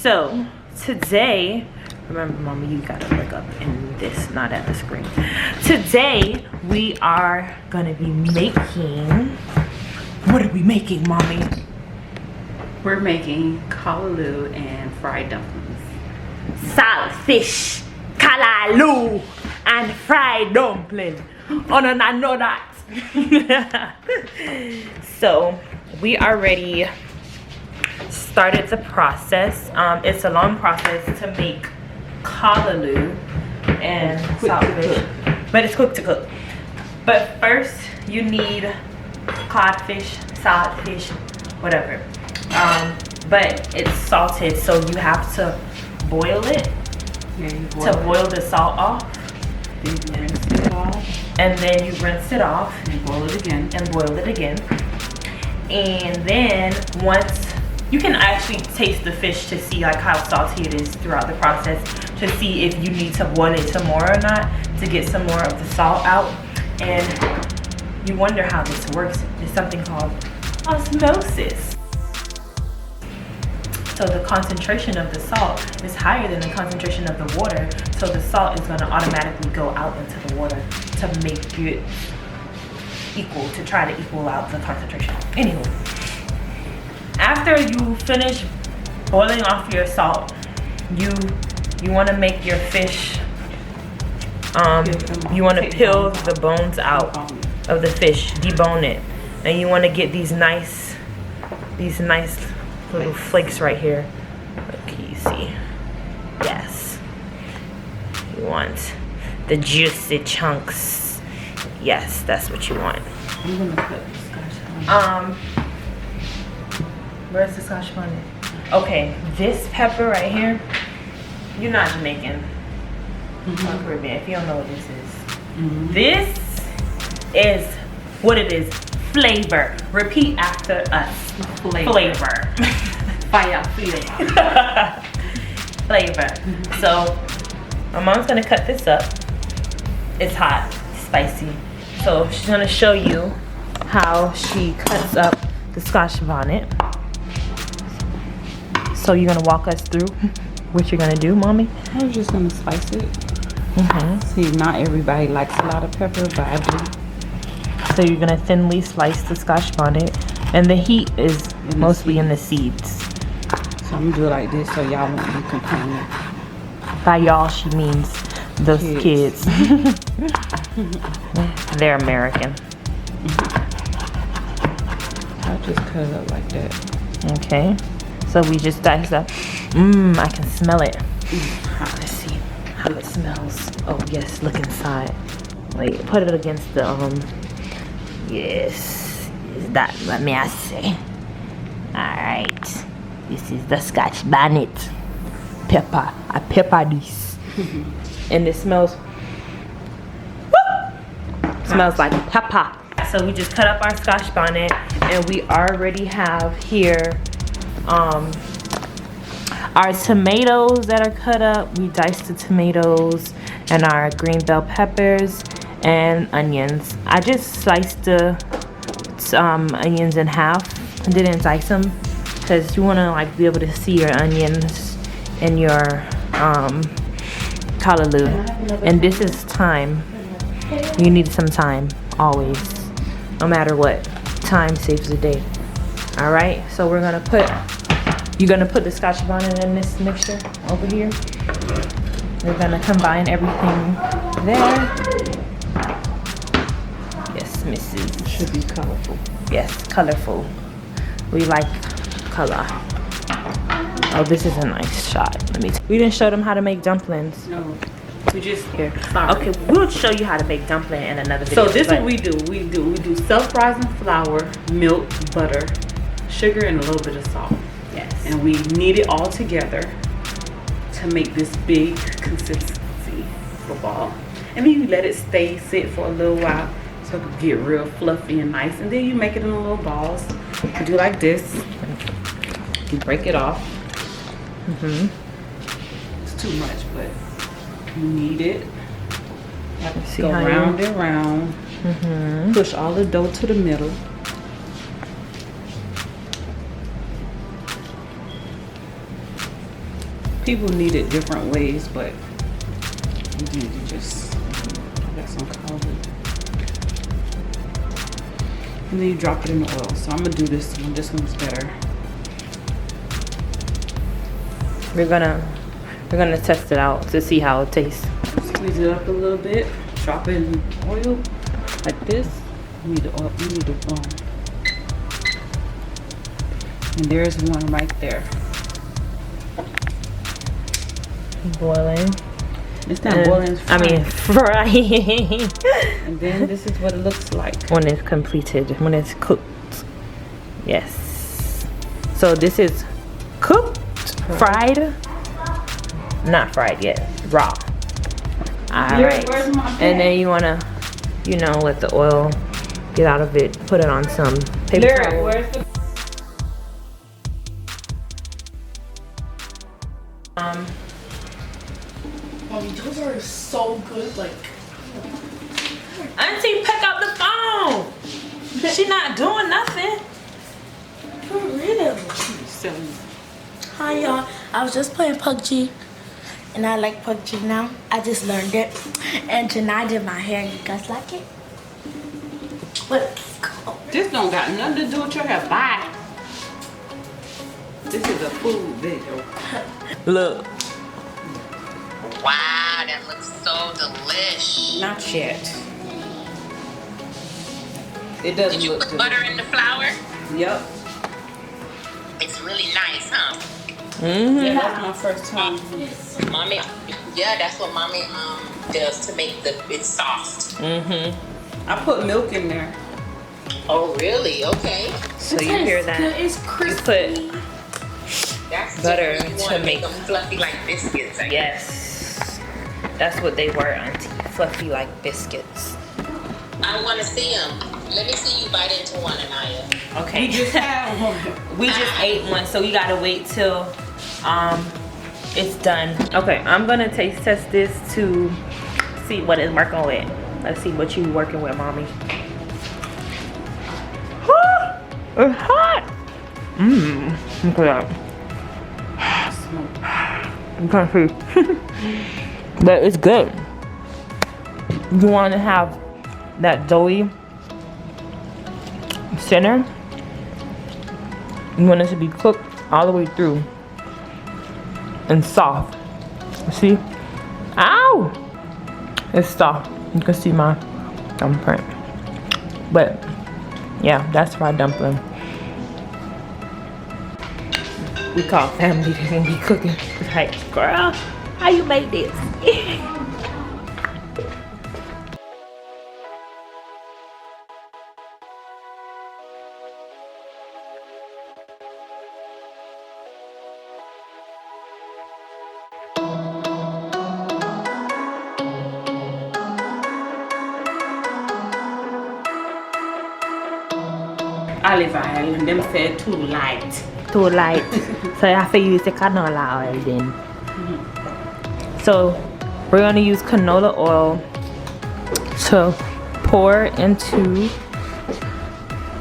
So today, remember, Mama, you gotta look up in this, not at the screen. Today we are gonna be making. What are we making, Mommy? We're making callaloo and fried dumplings. Saltfish, callaloo, and fried dumpling. Oh no, I know that. So we already started the process. It's a long process to make callaloo and saltfish, but it's quick to cook. But first you need codfish, saltfish, whatever. But it's salted, so you have to boil it to boil the salt off. Then you rinse it off. And then you rinse it off and boil it again. And boil it again. And then once you can actually taste the fish to see like how salty it is throughout the process, to see if you need to boil it some more or not to get some more of the salt out. And you wonder how this works. It's something called osmosis. So the concentration of the salt is higher than the concentration of the water, so the salt is going to automatically go out into the water to make it equal, to try to equal out the concentration. Anyway, after you finish boiling off your salt, you want to make your fish, you want to peel the bones out of the fish, debone it, and you want to get these nice little flakes right here. Can you see? Yes. You want the juicy chunks. Yes, that's what you want. I'm gonna put the scotch bonnet. Where's the scotch bonnet? Okay, this pepper right here. You're not Jamaican or Caribbean if you don't know what this is. This is what it is. Flavor. Repeat after us. Flavor. Fire. Flavor. So my mom's gonna cut this up. It's hot, spicy. So she's gonna show you how she cuts up the scotch bonnet. So you're gonna walk us through what you're gonna do, Mommy? I was just gonna slice it. See, not everybody likes a lot of pepper, but I do. So you're gonna thinly slice the scotch bonnet, and the heat is mostly in the seeds. So I'm gonna do it like this so y'all won't be complaining. By y'all, she means those kids. They're American. I'll just cut it up like that. Okay. So we just dice up. I can smell it. Let's see how it smells. Oh yes, look inside. Wait, put it against the Yes, is that what may I say? Alright. This is the scotch bonnet. Pepper. I pepper this. And it smells smells like pepper. So we just cut up our scotch bonnet, and we already have here our tomatoes that are cut up. We diced the tomatoes and our green bell peppers and onions. I just sliced the onions in half and didn't dice them because you want to like be able to see your onions and your callaloo. And this is thyme. You need some thyme always, no matter what. Time saves the day. All right, so you're gonna put the scotch bonnet in this mixture over here. We're gonna combine everything there. Yes, Mrs. It should be colorful. Yes, colorful. We like color. Oh, this is a nice shot. We didn't show them how to make dumplings. No, we just Here. Okay, we'll show you how to make dumpling in another video. So this is what we do. We do self-rising flour, milk, butter, sugar, and a little bit of salt. Yes. And we knead it all together to make this big consistency for ball. And then you let it sit for a little while so it can get real fluffy and nice. And then you make it in little balls. You do like this. You break it off. It's too much, but you knead it. Go round and round. Push all the dough to the middle. People need it different ways, but you just got some callaloo. And then you drop it in the oil. So I'm gonna do this one. This one's better. We're gonna test it out to see how it tastes. Squeeze it up a little bit. Drop it in oil like this. You need the oil. You need the and there's one right there. Boiling. It's not boiling. It's I mean, frying. And then this is what it looks like when it's completed, when it's cooked. Yes. So this is cooked, fried, not fried yet, raw. All right. And then you wanna, you know, let the oil get out of it. Put it on some paper towel. where's the Mommy, those are so good. Like, Auntie, pick up the phone. She not doing nothing. for real. silly? Hi, y'all. I was just playing PUBG, and I like PUBG now. I just learned it. And Janai did my hair. You guys like it? What? This don't got nothing to do with your hair. Bye. This is a food video. Look. Wow, that looks so delish. Not yet. It doesn't Did you look put good. butter in the flour? Yep. It's really nice, huh? Yeah, that's my first time. Mommy, yeah, that's what mommy does to make it soft. I put milk in there. Oh, really? Okay. So you hear that? It's You crispy. put That's Butter different. You to want to make- make them fluffy like biscuits. I guess. yes. That's what they were, Auntie. Fluffy like biscuits. I want to see them. Let me see you bite into one, Anaya. Okay. We just had one. We just ate one, so we gotta wait till it's done. Okay, I'm gonna taste test this to see what it's working with. Let's see what you working with, mommy. It's hot. Look at that. You can't see. But it's good. You want to have that doughy center. You want it to be cooked all the way through and soft. See? Ow! It's soft. You can see my thumbprint. But yeah, that's fried dumpling. We call family to gonna be cooking. Like, girl, how you make this? Olive oil, and them said too light. Too light. So I have to use the canola oil then. So we're gonna use canola oil to pour into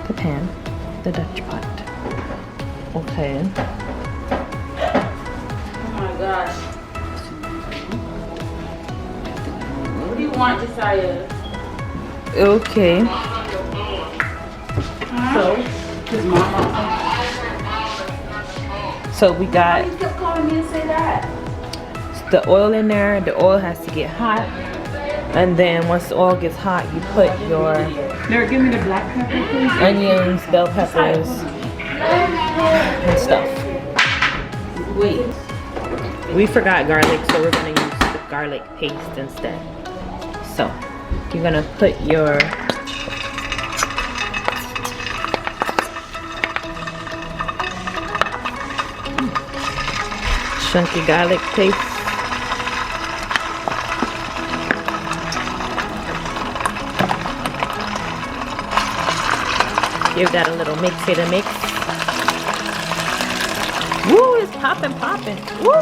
the pan, the Dutch pot. Okay. Oh my gosh. What do you want, Josiah? Okay. So, his mama. So we got You kept calling me to say that. the oil in there. The oil has to get hot. And then once the oil gets hot, you put your There, give me the black pepper, please. onions, bell peppers, and stuff. Wait. We forgot garlic, so we're gonna use the garlic paste instead. So you're gonna put your chunky garlic paste. Give that a little mix, hit a mix. Woo, it's popping, popping. Woo!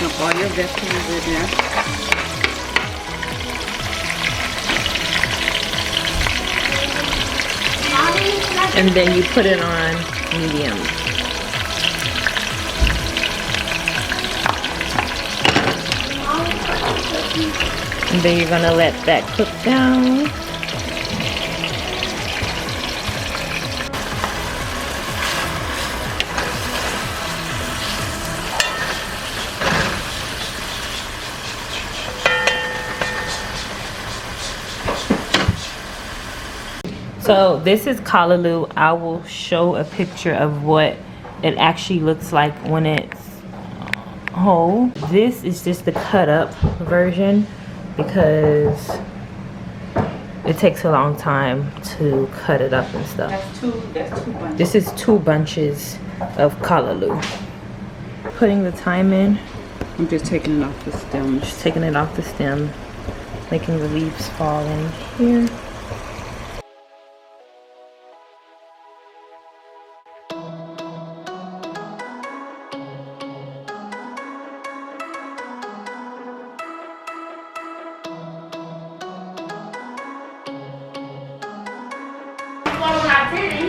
Dump all your vegetables in there. And then you put it on medium. And then you're gonna let that cook down. So this is callaloo. I will show a picture of what it actually looks like when it's whole. This is just the cut up version because it takes a long time to cut it up and stuff. That's two bunches. This is 2 bunches of callaloo. Putting the thyme in. I'm just taking it off the stem. Just taking it off the stem, making the leaves fall in here.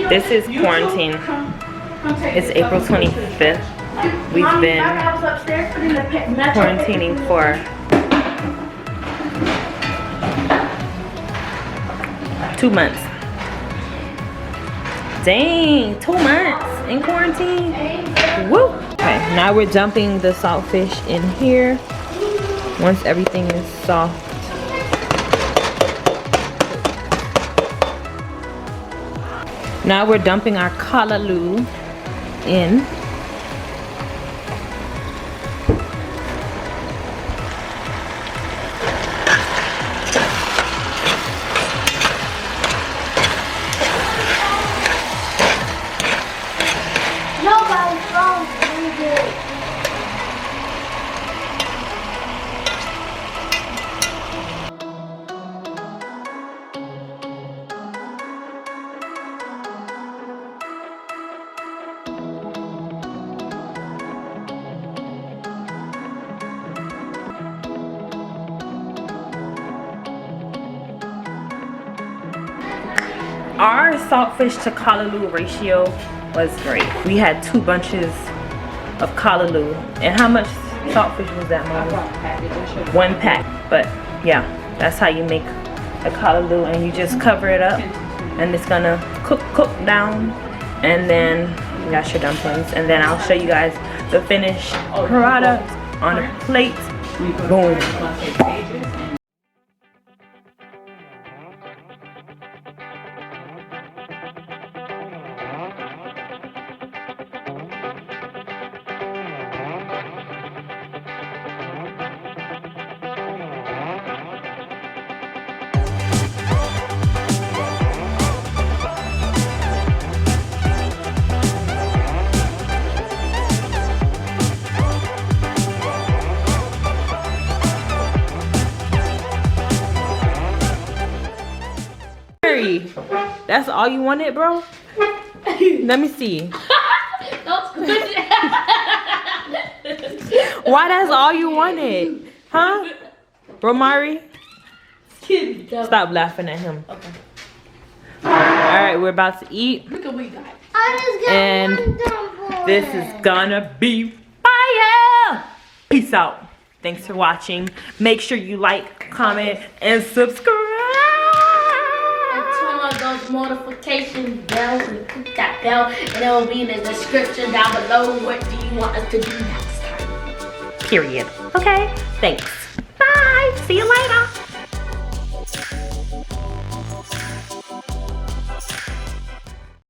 This is quarantine. It's April 25th. We've been quarantining for 2 months. Dang, 2 months in quarantine. Woo! Okay, now we're dumping the saltfish in here. Once everything is soft. Now we're dumping our callaloo in. Nobody's phone is good. Our saltfish to callaloo ratio was great. We had 2 bunches of callaloo. And how much saltfish was that, Mom? 1 pack. But yeah, that's how you make a callaloo, and you just cover it up and it's gonna cook down, and then you got your dumplings, and then I'll show you guys the finished product on a plate. Boom. That's all you wanted, bro? Let me see. Why that's all you wanted? Huh? Romari? Stop laughing at him. Okay. Alright, we're about to eat. Look at what we got. And this is gonna be fire! Peace out. Thanks for watching. Make sure you like, comment, and subscribe. Those notification bells and click that bell, and it will be in the description down below. What do you want us to do next time? Period. Okay, thanks. Bye. See you later.